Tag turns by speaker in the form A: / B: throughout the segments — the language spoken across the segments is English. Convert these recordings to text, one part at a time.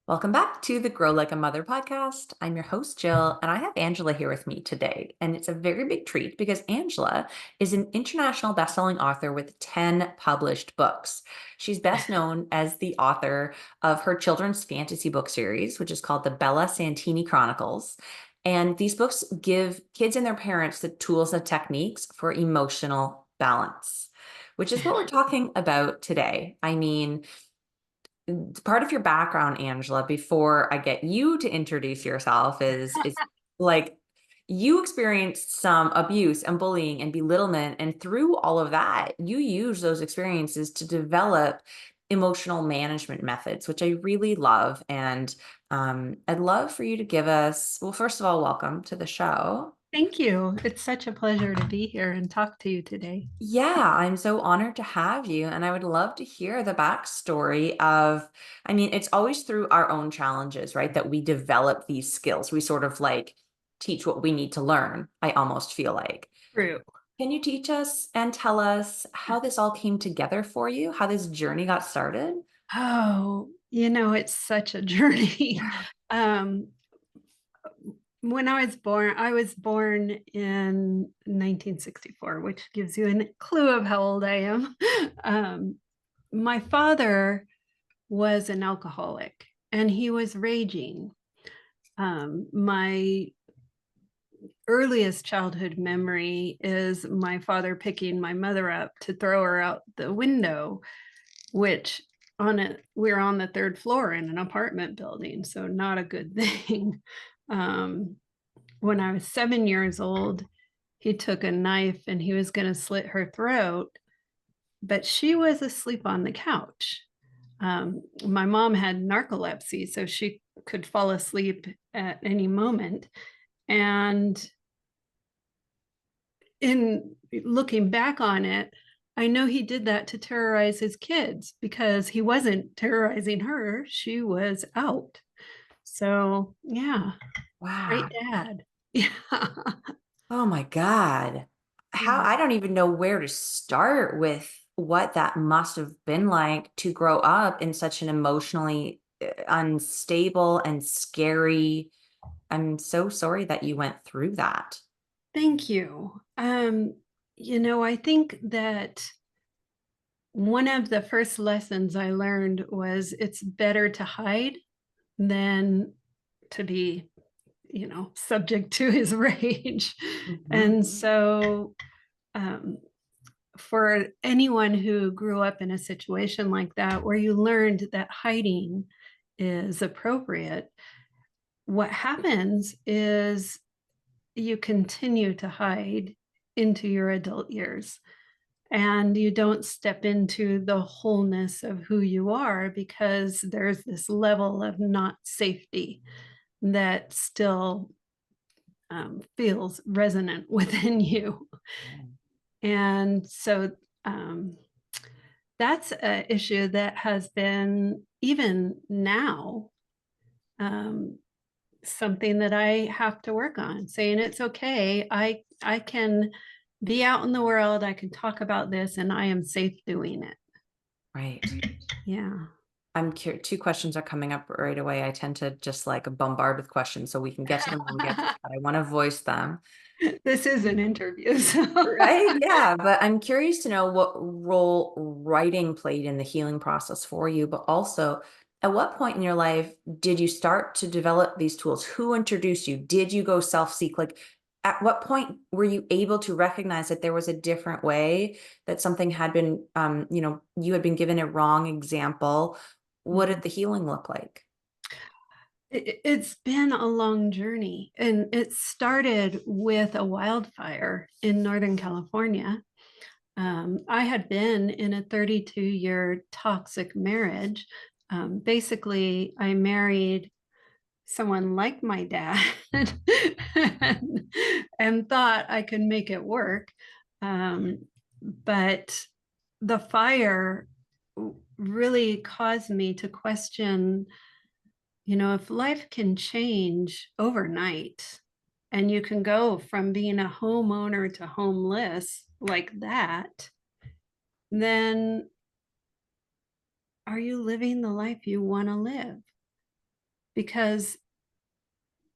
A: Welcome back to the Grow Like a Mother podcast. I'm your host, Jill, and I have Angela here with me today. And it's a very big treat because Angela is an international bestselling author with 10 published books. She's best known as the author of her children's fantasy book series, which is called the Bella Santini Chronicles. And these books give kids and their parents the tools and techniques for emotional balance, which is what we're talking about today. I mean, part of your background, Angela, before I get you to introduce yourself is like you experienced some abuse and bullying and belittlement, and through all of that, you use those experiences to develop emotional management methods, which I really love. And I'd love for you to give us, well, first of all, welcome to the show.
B: Thank you. It's such a pleasure to be here and talk to you today.
A: Yeah, I'm so honored to have you. And I would love to hear the backstory of, I mean, it's always through our own challenges, right? That we develop these skills. We sort of like teach what we need to learn, I almost feel like.
B: True.
A: Can you teach us and tell us how this all came together for you, how this journey got started?
B: Oh, it's such a journey. Um, when I was born in 1964, which gives you a clue of how old I am. Um, my father was an alcoholic and he was raging. My earliest childhood memory is my father picking my mother up to throw her out the window, which we're on the third floor in an apartment building, so not a good thing. um, when I was 7 years old, he took a knife and he was going to slit her throat, but she was asleep on the couch. My mom had narcolepsy, so she could fall asleep at any moment. And in looking back on it, I know he did that to terrorize his kids because he wasn't terrorizing her. She was out. So, yeah, great
A: Wow.
B: dad. Yeah.
A: Oh my God. How
B: Yeah.
A: I don't even know where to start with what that must have been like to grow up in such an emotionally unstable and scary. I'm so sorry that you went through that.
B: Thank you. I think that one of the first lessons I learned was it's better to hide than to be, subject to his rage.
A: Mhm.
B: And so, um, for anyone who grew up in a situation like that, where you learned that hiding is appropriate, what happens is you continue to hide into your adult years and you don't step into the wholeness of who you are because there's this level of not safety that still feels resonant within you. And so um, that's an issue that has been, even now, um, something that I have to work on, saying it's okay. I can be out in the world, I can talk about this, and I am safe doing it.
A: Right.
B: Yeah.
A: I'm curious. Two questions are coming up right away. I tend to just like bombard with questions so we can get to them when we get to them, but I want to voice them.
B: This is an interview, so
A: Right? Yeah. But I'm curious to know what role writing played in the healing process for you, but also at what point in your life did you start to develop these tools? Who introduced you? Did you go self-seek? Like, at what point were you able to recognize that there was a different way, that something had been, you had been given a wrong example? What did
B: Mhm.
A: the healing look like?
B: It's been a long journey, and it started with a wildfire in Northern California. I had been in a 32-year toxic marriage. Basically, I married someone like my dad and thought I could make it work. But the fire really caused me to question, if life can change overnight and you can go from being a homeowner to homeless like that, then are you living the life you want to live? because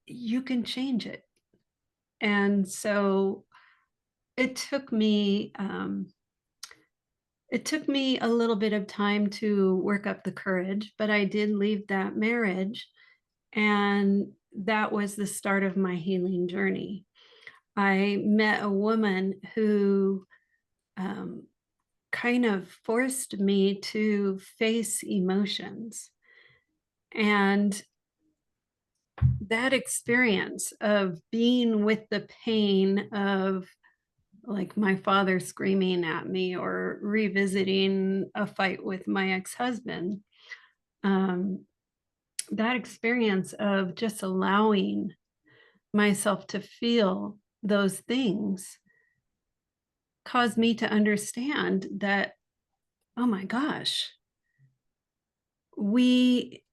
B: you can change it. And so it took me it took me a little bit of time to work up the courage, but I did leave that marriage, and that was the start of my healing journey. I met a woman who um, kind of forced me to face emotions. And that experience of being with the pain of like my father screaming at me or revisiting a fight with my ex-husband, um, that experience of just allowing myself to feel those things caused me to understand that, oh my gosh, we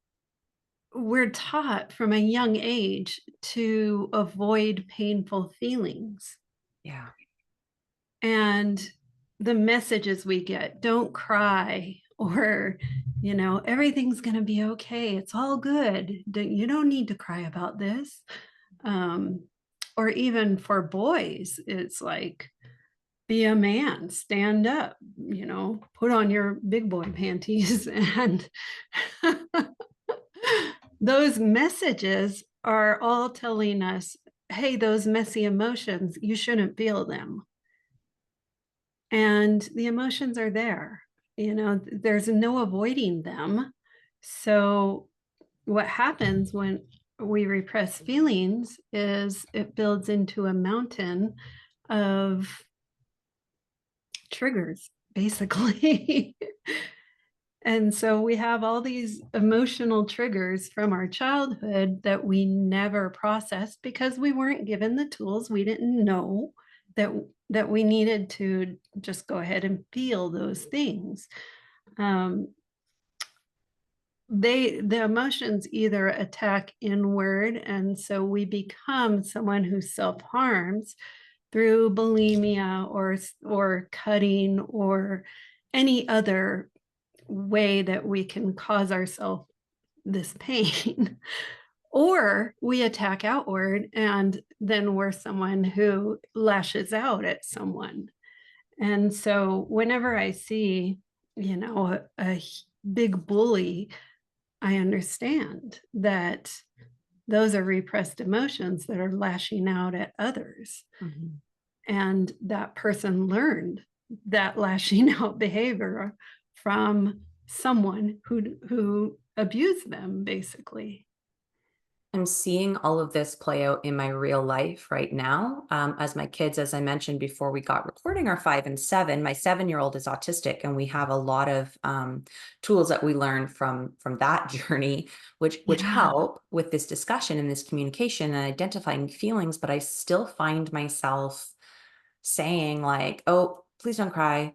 B: we're taught from a young age to avoid painful feelings.
A: Yeah.
B: And the messages we get, don't cry, or, everything's going to be okay. It's all good. You don't need to cry about this. Um, or even for boys, it's like, be a man, stand up, put on your big boy panties. And those messages are all telling us, hey, those messy emotions, you shouldn't feel them. And the emotions are there, there's no avoiding them. So, what happens when we repress feelings is it builds into a mountain of triggers, basically. And so we have all these emotional triggers from our childhood that we never processed because we weren't given the tools. We didn't know that we needed to just go ahead and feel those things. Um, the emotions either attack inward, and so we become someone who self-harms through bulimia or cutting or any other way that we can cause ourselves this pain. Or we attack outward, and then we're someone who lashes out at someone. And so whenever I see, a big bully, I understand that those are repressed emotions that are lashing out at others.
A: Mhm.
B: And that person learned that lashing out behavior from someone who abused them, basically.
A: I'm seeing all of this play out in my real life right now. As my kids, as I mentioned before we got recording, are 5 and 7. My 7-year-old is autistic, and we have a lot of tools that we learn from that journey, which
B: Yeah.
A: help with this discussion and this communication and identifying feelings. But I still find myself saying like, "Oh, please don't cry.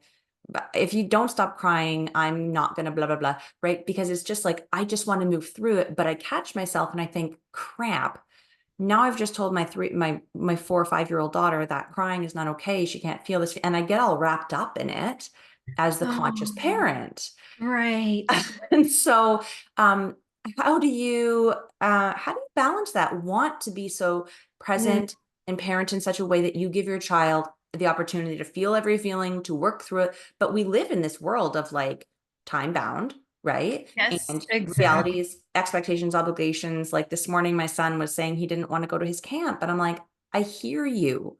A: But if you don't stop crying, I'm not gonna blah blah blah," right? Because it's just like I just want to move through it, but I catch myself and I think, crap. Now I've just told my 4 or 5-year-old daughter that crying is not okay. She can't feel this, and I get all wrapped up in it as the conscious
B: Oh,
A: parent.
B: right.
A: And so, um, how do you balance that? Want to be so
B: Mm,
A: present and parent in such a way that you give your child the opportunity to feel every feeling, to work through it. But we live in this world of like time bound, right?
B: yes,
A: And
B: exactly.
A: realities, expectations, obligations. Like this morning, my son was saying he didn't want to go to his camp. And I'm like, I hear you,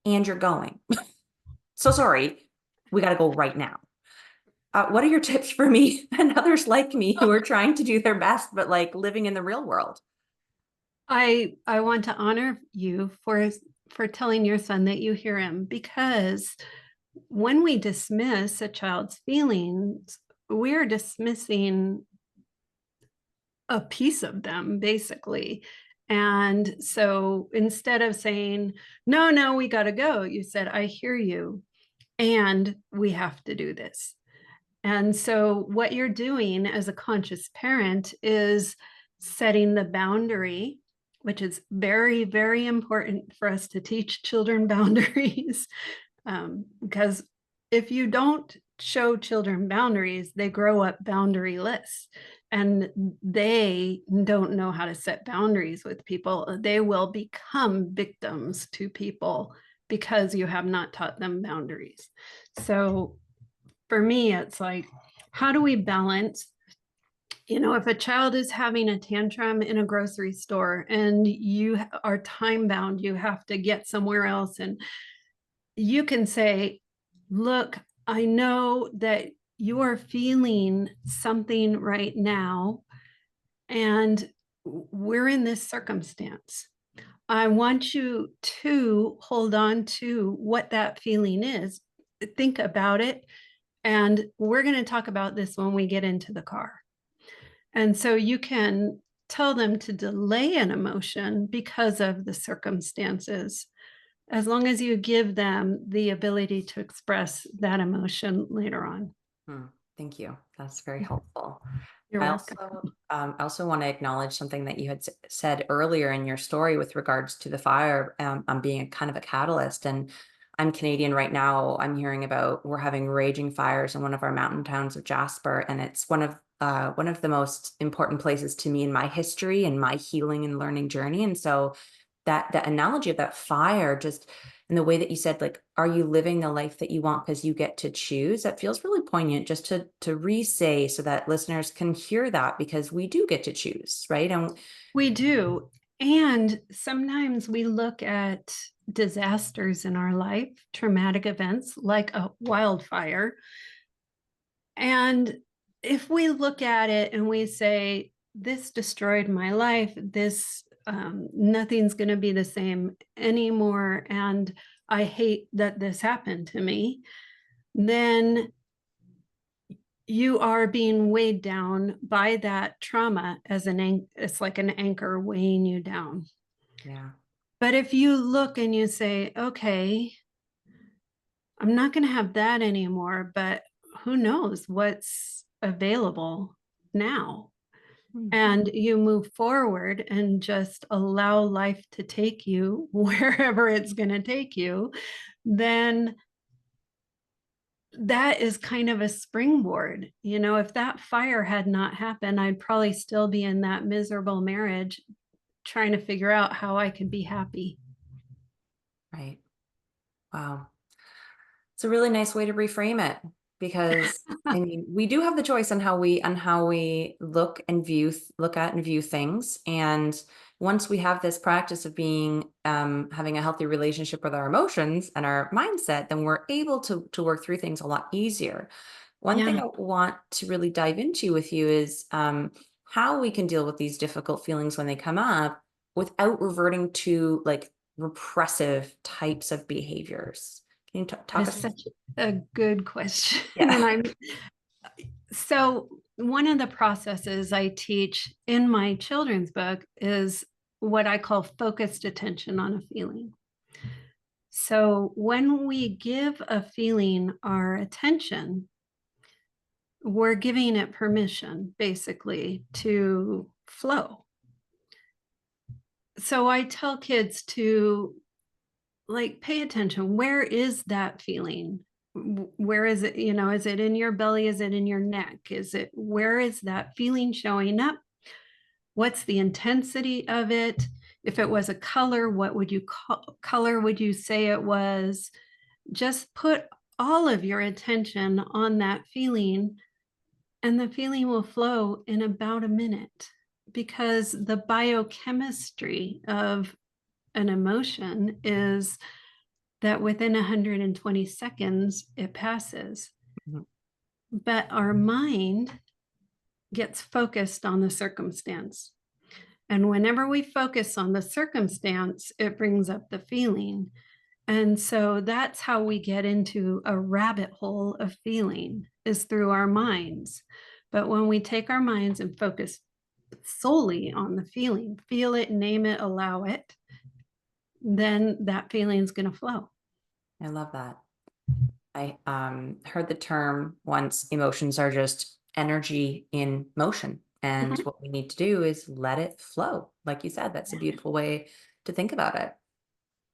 A: and you're going. So sorry. We got to go right now. What are your tips for me and others like me who are trying to do their best, but like living in the real world?
B: I want to honor you for telling your son that you hear him, because when we dismiss a child's feelings, we're dismissing a piece of them, basically. And so instead of saying, no, no, we got to go, you said, I hear you, and we have to do this. And so what you're doing as a conscious parent is setting the boundary, which is very, very important for us to teach children boundaries. Because if you don't show children boundaries, they grow up boundaryless and they don't know how to set boundaries with people. They will become victims to people because you have not taught them boundaries. So for me, it's like, how do we balance? If a child is having a tantrum in a grocery store and you are time bound, you have to get somewhere else, and you can say, look, I know that you are feeling something right now, and we're in this circumstance. I want you to hold on to what that feeling is. Think about it. And we're going to talk about this when we get into the car. And so you can tell them to delay an emotion because of the circumstances, as long as you give them the ability to express that emotion later on.
A: Hmm, thank you. That's very helpful.
B: You're
A: I
B: welcome.
A: also want to acknowledge something that you had said earlier in your story with regards to the fire, being a kind of a catalyst. And I'm Canadian right now. I'm hearing about we're having raging fires in one of our mountain towns of Jasper, and it's one of the most important places to me in my history and my healing and learning journey. And so that analogy of that fire, just in the way that you said, like, are you living the life that you want because you get to choose? That feels really poignant, just to re-say, so that listeners can hear that, because we do get to choose, right? And
B: We do. And sometimes we look at disasters in our life, traumatic events like a wildfire. And if we look at it and we say, this destroyed my life, this nothing's going to be the same anymore, and I hate that this happened to me, then you are being weighed down by that trauma as it's like an anchor weighing you down.
A: yeah,
B: But if you look and you say, okay, I'm not going to have that anymore, but who knows what's available now?
A: hmm,
B: And you move forward and just allow life to take you wherever it's going to take you, then that is kind of a springboard. If that fire had not happened, I'd probably still be in that miserable marriage trying to figure out how I could be happy.
A: right. Wow. It's a really nice way to reframe it, because I mean, we do have the choice on how we look at and view things. And once we have this practice of being having a healthy relationship with our emotions and our mindset, then we're able to work through things a lot easier. One thing
B: Yeah,
A: I want to really dive into with you is how we can deal with these difficult feelings when they come up without reverting to like repressive types of behaviors. Can you
B: that
A: talk
B: is
A: us?
B: such a good question. And
A: Yeah.
B: so one of the processes I teach in my children's book is what I call focused attention on a feeling. So when we give a feeling our attention, we're giving it permission basically to flow. So I tell kids to like pay attention. Where is that feeling? Where is it? Is it in your belly? Is it in your neck? Where is that feeling showing up? What's the intensity of it? If it was a color, what would you color would you say it was? Just put all of your attention on that feeling, and the feeling will flow in about a minute, because the biochemistry of an emotion is that within 120 seconds it passes.
A: Mhm.
B: But our mind gets focused on the circumstance. And whenever we focus on the circumstance, it brings up the feeling. And so that's how we get into a rabbit hole of feeling, is through our minds. But when we take our minds and focus solely on the feeling, feel it, name it, allow it, then that feeling is going to flow.
A: I love that. I heard the term once, emotions are just energy in motion. And
B: Mhm.
A: what we need to do is let it flow. Like you said, that's a beautiful way to think about it.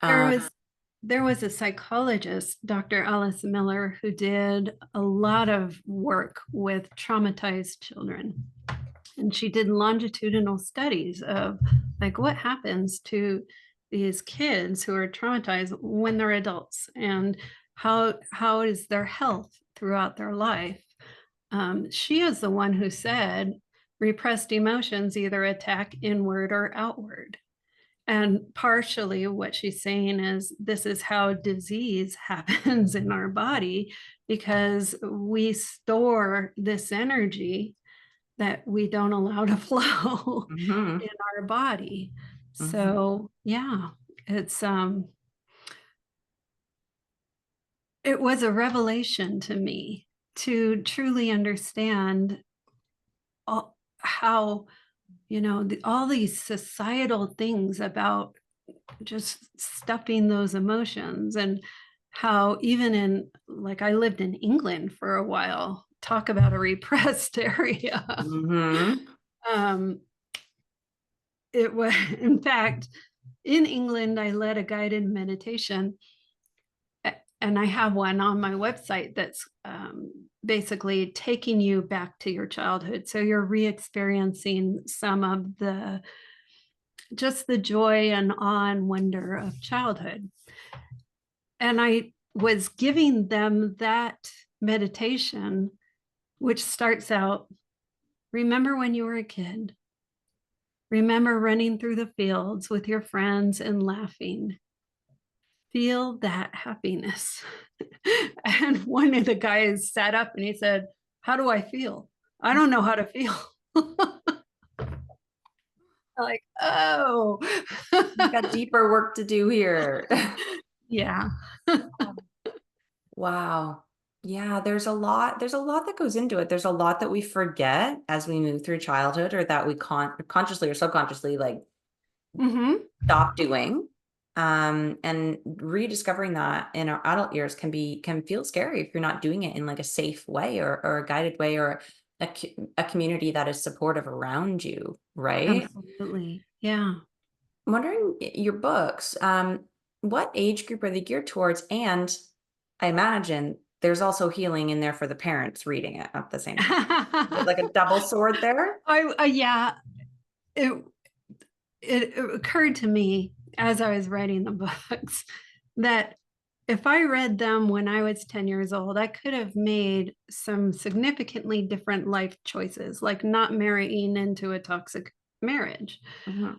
B: There
A: Um,
B: was There was a psychologist, Dr. Alice Miller, who did a lot of work with traumatized children. And she did longitudinal studies of like what happens to these kids who are traumatized when they're adults, and how is their health throughout their life. She is the one who said repressed emotions either attack inward or outward. And partially what she's saying is this is how disease happens in our body, because we store this energy that we don't allow to flow
A: Hmm.
B: in our body.
A: Hmm.
B: So yeah, it's it was a revelation to me to truly understand how, all these societal things about just stuffing those emotions, and how even in, like, I lived in England for a while, talk about a repressed area.
A: Hmm.
B: um it was, in fact, in England I led a guided meditation, and I have one on my website that's basically taking you back to your childhood, so you're re-experiencing some of the just the joy and awe and wonder of childhood. And I was giving them that meditation, which starts out, remember when you were a kid, remember running through the fields with your friends and laughing, feel that happiness. And one of the guys sat up and he said, how do I feel? I don't know how to feel. Like, oh.
A: We've got deeper work to do here.
B: Yeah.
A: Wow. Yeah, there's a lot that goes into it. There's a lot that we forget as we move through childhood, or that we consciously or subconsciously like
B: Hmm.
A: stop doing. And rediscovering that in our adult years can feel scary if you're not doing it in like a safe way, or a guided way, or a community that is supportive around you, right?
B: Absolutely. Yeah.
A: I'm wondering, your books, what age group are they geared towards? And I imagine there's also healing in there for the parents reading it at the same time. Is it like a double sword there?
B: Yeah, it, it occurred to me as I was writing the books that if I read them when I was 10 years old, I could have made some significantly different life choices, like not marrying into a toxic marriage.
A: Mhm.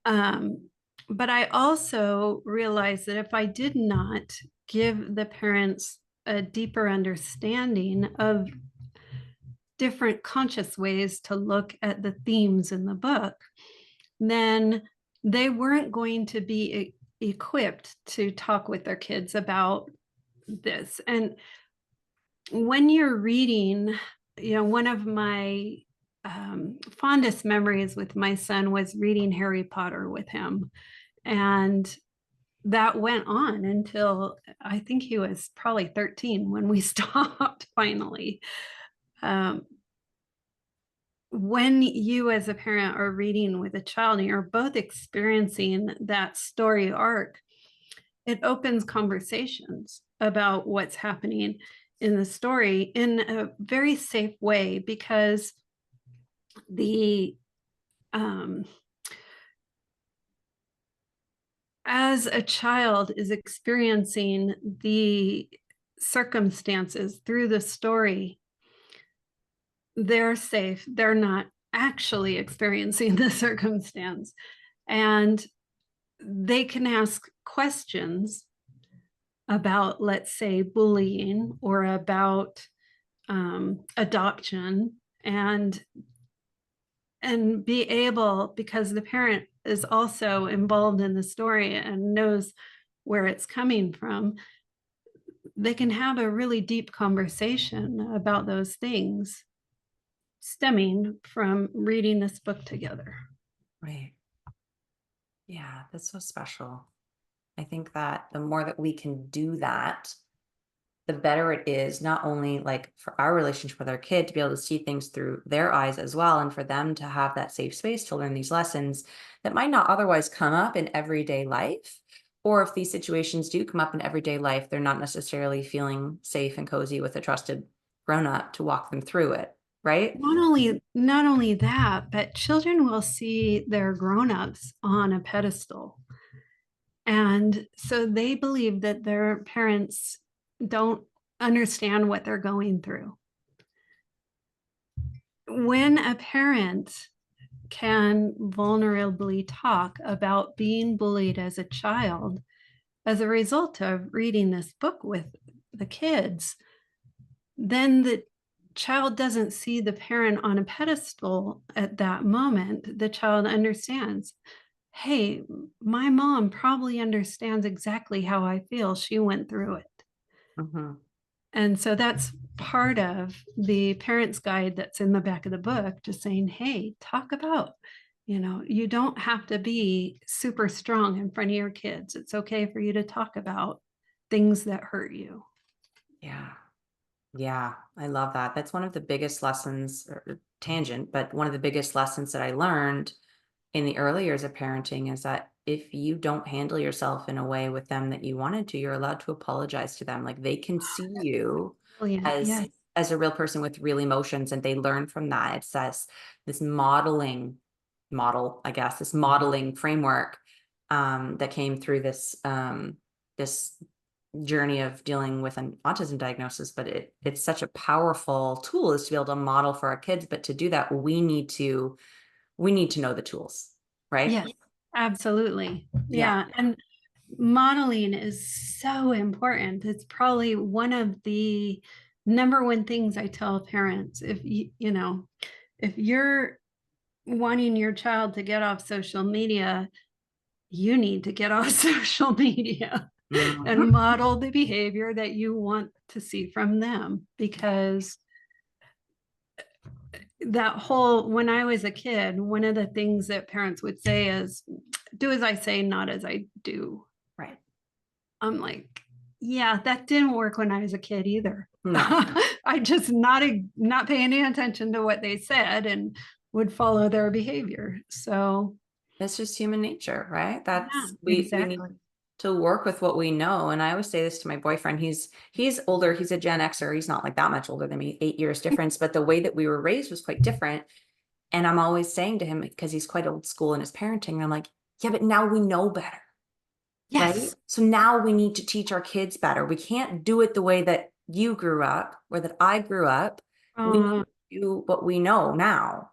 B: Um, but I also realized that if I did not give the parents a deeper understanding of different conscious ways to look at the themes in the book, then they weren't going to be equipped to talk with their kids about this. And when you're reading, one of my fondest memories with my son was reading Harry Potter with him. And that went on until I think he was probably 13 when we stopped finally. Um, when you as a parent are reading with a child and you're both experiencing that story arc, it opens conversations about what's happening in the story in a very safe way, because the um, as a child is experiencing the circumstances through the story, they're safe. They're not actually experiencing the circumstance. And they can ask questions about, let's say, bullying or about adoption, and be able, because the parent is also involved in the story and knows where it's coming from, they can have a really deep conversation about those things stemming from reading this book together.
A: Right. Yeah, that's so special. I think that the more that we can do that, the better it is, not only like for our relationship with our kid to be able to see things through their eyes as well, and for them to have that safe space to learn these lessons that might not otherwise come up in everyday life, Or if these situations do come up in everyday life, they're not necessarily feeling safe and cozy with a trusted grown up to walk them through it, right?
B: Not only that, but children will see their grown-ups on a pedestal. And so they believe that their parents don't understand what they're going through. When a parent can vulnerably talk about being bullied as a child as a result of reading this book with the kids, then the child doesn't see the parent on a pedestal at that moment. The child understands, hey, my mom probably understands exactly how I feel. She went through it.
A: Mhm.
B: And so that's part of the parent's guide that's in the back of the book, just saying, hey, talk about, you don't have to be super strong in front of your kids. It's okay for you to talk about things that hurt you.
A: Yeah. Yeah, I love that. That's one of the biggest lessons, or tangent, but one of the biggest lessons that I learned in the early years of parenting is that if you don't handle yourself in a way with them that you wanted to, you're allowed to apologize to them. Like they can see you
B: Brilliant.
A: as
B: Yes.
A: a real person with real emotions, and they learn from that. It's this modeling model, I guess, this modeling framework that came through this journey of dealing with an autism diagnosis, but it's such a powerful tool is to be able to model for our kids. But to do that, we need to know the tools, right?
B: Yes, absolutely.
A: Yeah.
B: Yeah. And modeling is so important. It's probably one of the number one things I tell parents. If you're wanting your child to get off social media, you need to get off social media and
A: Mhm.
B: model the behavior that you want to see from them. Because when I was a kid, one of the things that parents would say is, do as I say, not as I do.
A: Right.
B: I'm like, yeah, that didn't work when I was a kid either.
A: No,
B: I just not paying any attention to what they said and would follow their behavior. So
A: it's just human nature, right?
B: yeah,
A: We need
B: exactly.
A: to work with what we know. And I always say this to my boyfriend. He's older, he's a Gen Xer, he's not like that much older than me, 8 years difference, but the way that we were raised was quite different. And I'm always saying to him, because he's quite old school in his parenting, I'm like, yeah, but now we know better. Right?
B: Yes.
A: So now we need to teach our kids better. We can't do it the way that you grew up or that I grew up. We need
B: Uh,
A: to do what we know now.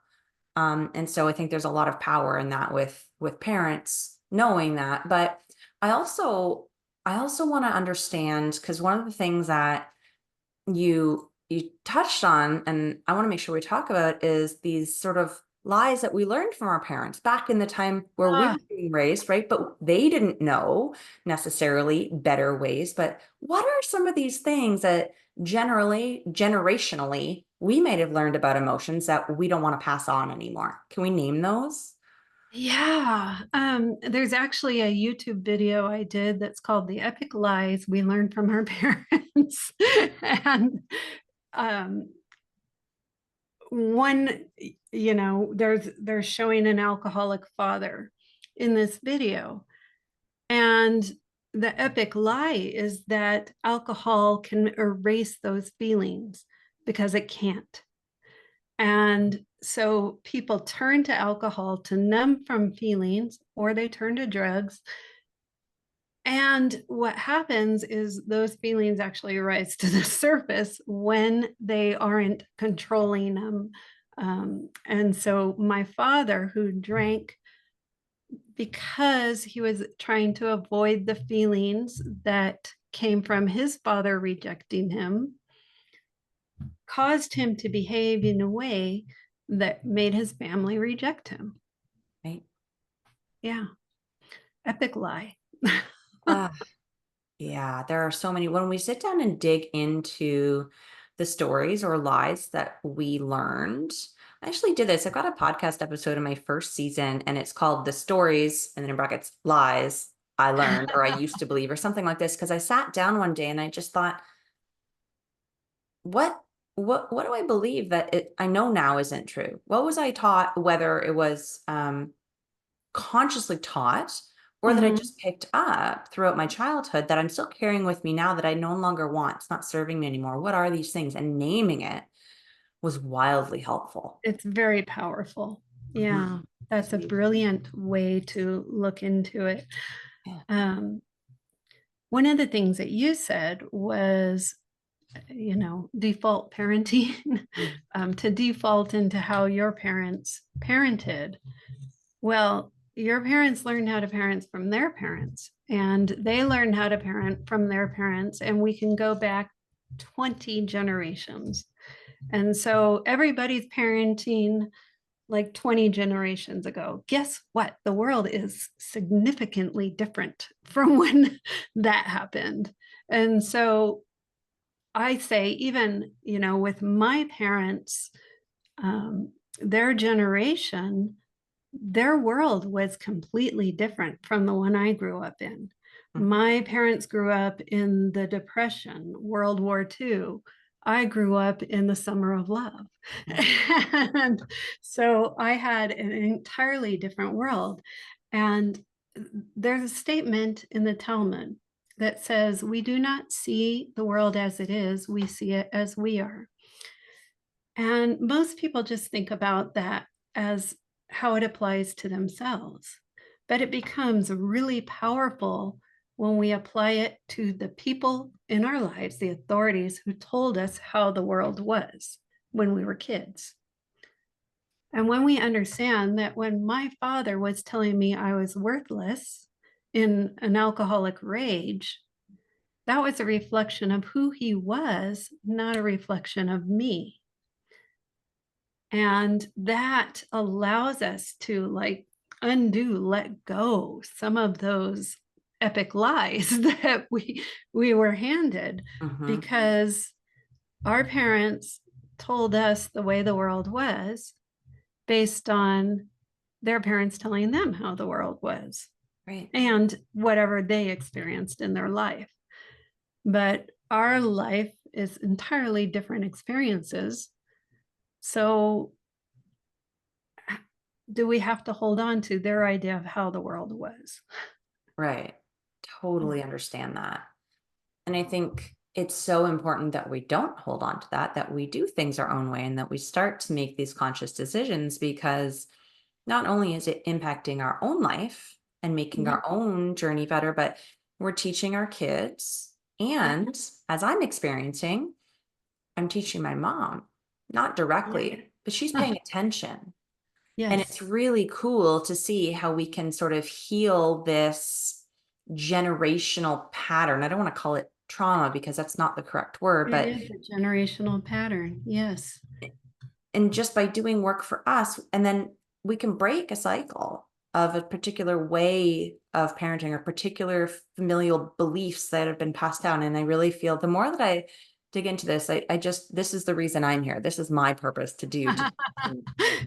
A: And so I think there's a lot of power in that with parents knowing that. But I also I also want to understand, because one of the things that you touched on, and I want to make sure we talk about, is these sort of lies that we learned from our parents back in the time where we
B: uh,
A: were being raised, right? But they didn't know necessarily better ways. But what are some of these things that generationally, we might have learned about emotions that we don't want to pass on anymore? Can we name those?
B: yeah. There's actually a YouTube video I did that's called The Epic Lies We Learned from Our Parents. And um, one, they're showing an alcoholic father in this video. And the epic lie is that alcohol can erase those feelings, because it can't. And so people turn to alcohol to numb from feelings, or they turn to drugs. And what happens is those feelings actually rise to the surface when they aren't controlling them. And so my father, who drank because he was trying to avoid the feelings that came from his father rejecting him, caused him to behave in a way that made his family reject him.
A: Right.
B: Yeah, epic lie.
A: Ah, yeah, there are so many. When we sit down and dig into the stories or lies that we learned, I actually did this. I've got a podcast episode in my first season, and it's called The Stories, and then in brackets, Lies I Learned or I Used to Believe, or something like this. Because I sat down one day and I just thought, what what do I believe that I know now isn't true? What was I taught, whether it was consciously taught or that I
B: Mhm.
A: just picked up throughout my childhood that I'm still carrying with me now that I no longer want. It's not serving me anymore. What are these things? And naming it was wildly helpful.
B: It's very powerful. Yeah,
A: Mhm.
B: that's a brilliant way to look into it.
A: Yeah.
B: Um, One of the things that you said was, default parenting,
A: Mm.
B: to default into how your parents parented. Well, your parents learned how to parent from their parents, and they learned how to parent from their parents, and we can go back 20 generations. And so everybody's parenting like 20 generations ago. Guess what? The world is significantly different from when that happened. And so I say, even, with my parents, their generation, their world was completely different from the one I grew up in.
A: Mhm.
B: My parents grew up in the Depression, World War II. I grew up in the Summer of Love.
A: Yeah.
B: And so I had an entirely different world. And there's a statement in the Talmud that says, "We do not see the world as it is, we see it as we are." And most people just think about that as how it applies to themselves. But it becomes really powerful when we apply it to the people in our lives, the authorities who told us how the world was when we were kids. And when we understand that when my father was telling me I was worthless in an alcoholic rage, that was a reflection of who he was, not a reflection of me. And that allows us to like undo, let go some of those epic lies that we were handed,
A: Mhm.
B: because our parents told us the way the world was based on their parents telling them how the world was
A: Right.
B: and whatever they experienced in their life. But our life is entirely different experiences. So do we have to hold on to their idea of how the world was?
A: Right. Totally understand that. And I think it's so important that we don't hold on to that, that we do things our own way and that we start to make these conscious decisions because not only is it impacting our own life and making
B: Mhm.
A: our own journey better, but we're teaching our kids.
B: Yeah.
A: And as I'm experiencing, I'm teaching my mom, not directly, but she's paying attention. And
B: Yes,
A: it's really cool to see how we can sort of heal this generational pattern. I don't want to call it trauma because that's not the correct word,
B: it
A: but
B: is a generational pattern. Yes.
A: and just by doing work for us, and then we can break a cycle of a particular way of parenting or particular familial beliefs that have been passed down. And I really feel the more that I dig into this, I just, this is the reason I'm here. This is my purpose to do, to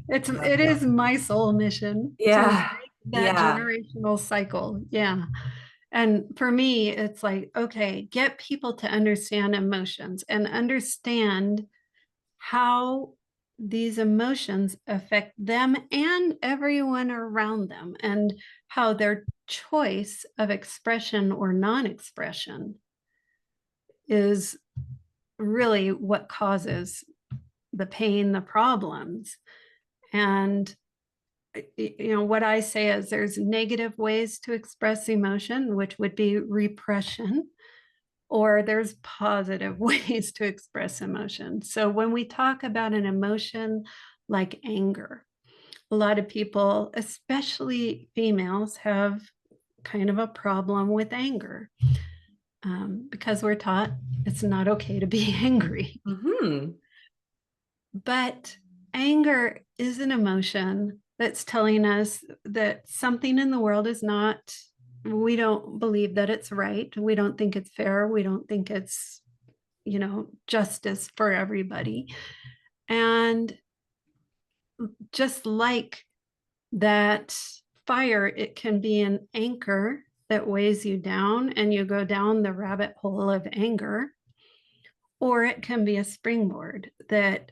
B: It is my soul mission to
A: yeah,
B: break that
A: yeah.
B: generational cycle. Yeah. And for me, it's like, okay, get people to understand emotions and understand how these emotions affect them and everyone around them, and how their choice of expression or non-expression is really what causes the pain, the problems. And what I say is there's negative ways to express emotion, which would be repression, or there's positive ways to express emotion. So when we talk about an emotion like anger, a lot of people, especially females, have kind of a problem with anger, because we're taught it's not okay to be angry.
A: Hmm.
B: But anger is an emotion that's telling us that something in the world is not, we don't believe that it's right. We don't think it's fair. We don't think it's, justice for everybody. And just like that fire, it can be an anchor that weighs you down and you go down the rabbit hole of anger, or it can be a springboard that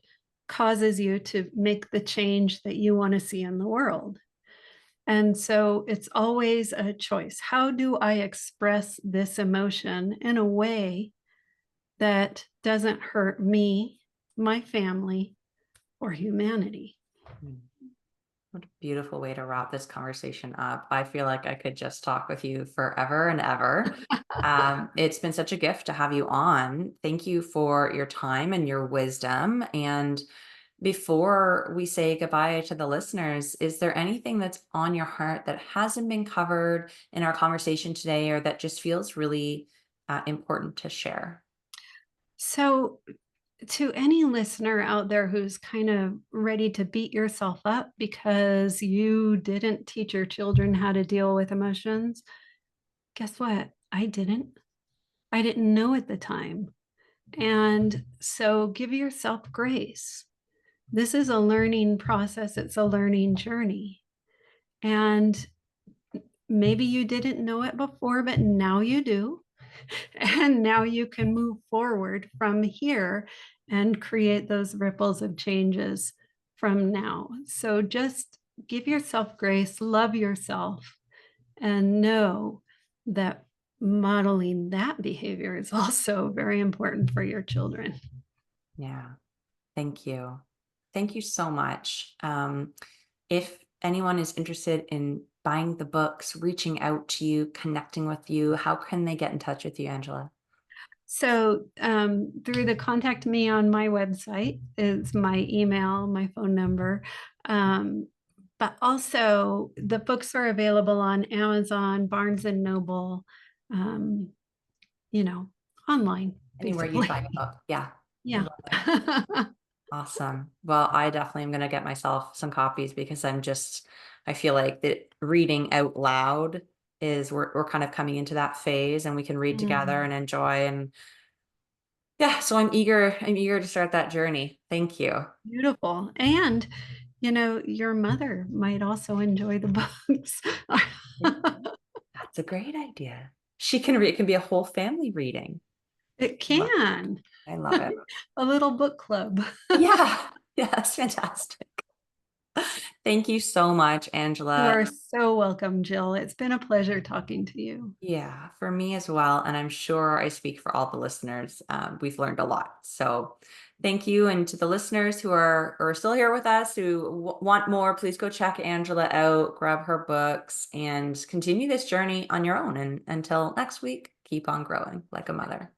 B: causes you to make the change that you want to see in the world. And so it's always a choice. How do I express this emotion in a way that doesn't hurt me, my family, or humanity?
A: Mm. What a beautiful way to wrap this conversation up. I feel like I could just talk with you forever and ever. It's been such a gift to have you on. Thank you for your time and your wisdom. And before we say goodbye to the listeners, is there anything that's on your heart that hasn't been covered in our conversation today or that just feels really important to share?
B: So, to any listener out there who's kind of ready to beat yourself up because you didn't teach your children how to deal with emotions, guess what? I didn't. I didn't know at the time. And so give yourself grace. This is a learning process, it's a learning journey. And maybe you didn't know it before, but now you do. And now you can move forward from here and create those ripples of changes from now. So just give yourself grace, love yourself, and know that modeling that behavior is also very important for your children.
A: Yeah. Thank you. Thank you so much. If anyone is interested in buying the books, reaching out to you, connecting with you, how can they get in touch with you, Angela?
B: So, through the contact me on my website is my email, my phone number. Um, but also, the books are available on Amazon, Barnes and Noble, um, you know, online,
A: Anywhere you'd buy
B: basically.
A: a book. Yeah. I
B: Yeah.
A: love it. Awesome. Well, I definitely am going to get myself some copies because I feel like that reading out loud is we're kind of coming into that phase and we can read together
B: Mm,
A: and enjoy. And yeah, so I'm eager to start that journey. Thank you.
B: beautiful. And, your mother might also enjoy the books.
A: Yeah, that's a great idea. She can read, it can be a whole family reading.
B: It
A: Love
B: can.
A: it. I love it.
B: A little book club.
A: Yeah. Yeah, that's fantastic. Thank you so much,
B: You
A: Angela.
B: are so welcome, Jill. It's been a pleasure talking to you.
A: Yeah, for me as well. And I'm sure I speak for all the listeners. We've learned a lot. So thank you. And to the listeners who are still here with us, who want more, please go check Angela out, grab her books, and continue this journey on your own. And until next week, keep on growing like a mother.